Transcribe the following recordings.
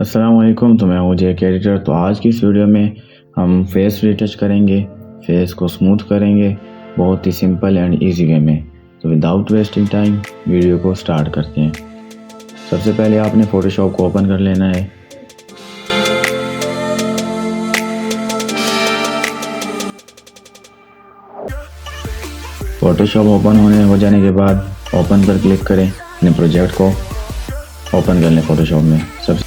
अस्सलाम वालेकुम। तो मैं हूँ जेके एडिटर। तो आज की इस वीडियो में हम फेस रीटच करेंगे, फेस को स्मूथ करेंगे बहुत ही सिंपल एंड इजी वे में। तो विदाउट वेस्टिंग टाइम वीडियो को स्टार्ट करते हैं। सबसे पहले आपने फ़ोटोशॉप को ओपन कर लेना है। फ़ोटोशॉप ओपन हो जाने के बाद ओपन पर क्लिक करें, अपने प्रोजेक्ट को ओपन कर लें फ़ोटोशॉप में। सबसे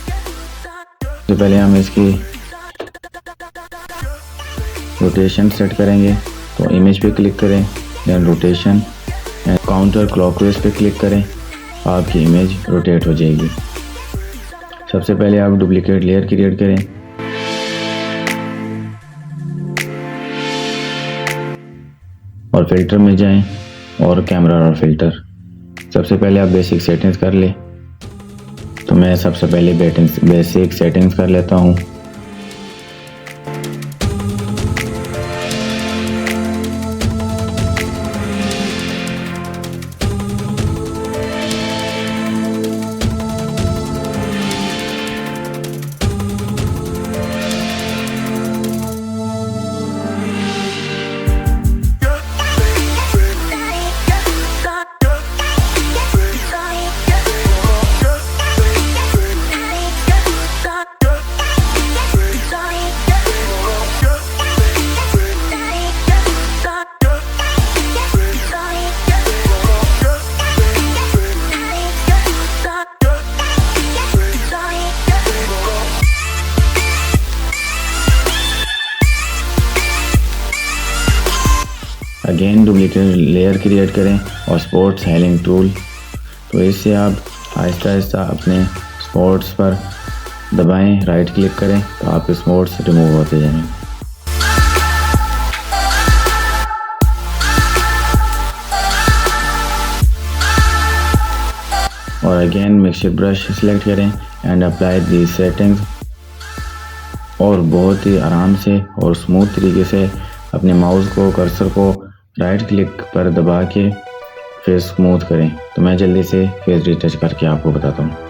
पहले हम इसकी रोटेशन सेट करेंगे। तो इमेज पे क्लिक करें, then rotation and counter clockwise पे क्लिक करें, आपकी इमेज रोटेट हो जाएगी। सबसे पहले आप डुप्लीकेट लेयर क्रिएट करें। और फिल्टर में जाएं और कैमरा और फिल्टर। सबसे पहले आप बेसिक सेटिंग्स कर ले। तो मैं सबसे पहले बेसिक सेटिंग्स कर लेता हूँ। अगेन डुप्लीकेट लेयर क्रिएट करें और स्पॉट्स हाइलाइटिंग टूल। तो इससे आप आहिस्ता आहिस्ता अपने स्पॉट्स पर दबाएं, राइट क्लिक करें तो आपके स्पॉट्स रिमूव होते जाएंगे। और अगेन मिक्सचर ब्रश सेलेक्ट करें एंड अप्लाई दी सेटिंग्स। और बहुत ही आराम से और स्मूथ तरीके से अपने माउस को, कर्सर को राइट क्लिक पर दबा के फेस स्मूथ करें। तो मैं जल्दी से फेस रीटच करके आपको बताता हूँ।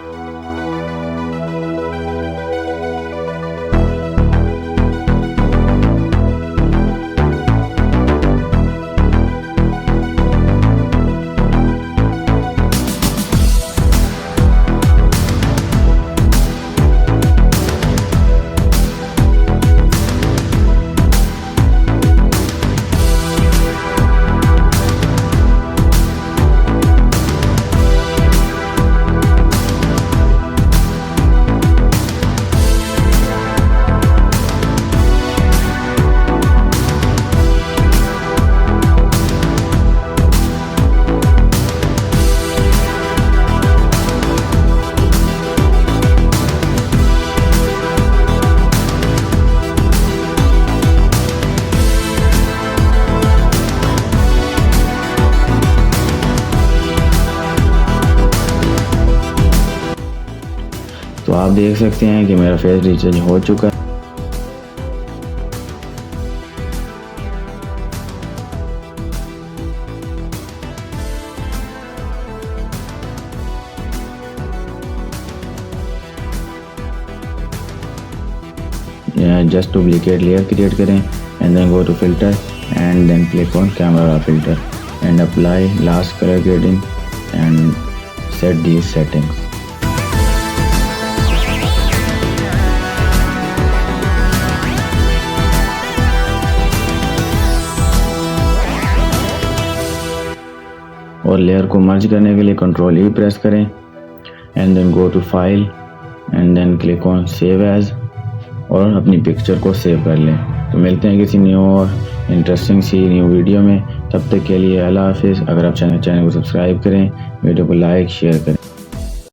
तो आप देख सकते हैं कि मेरा फेस रीटच हो चुका है। जस्ट डुप्लीकेट लेयर क्रिएट करें and then go to filter and then click on camera filter and apply last colour grading and set these settings. और लेयर को मर्ज करने के लिए कंट्रोल ई प्रेस करें and then go to file and then click on save as और अपनी picture को save कर लें। तो मिलते हैं किसी न्यू और इंटरेस्टिंग सी न्यू वीडियो में। तब तक के लिए अल्लाह हाफिज़। अगर आप चैनल को सब्सक्राइब करें, वीडियो को लाइक शेयर करें।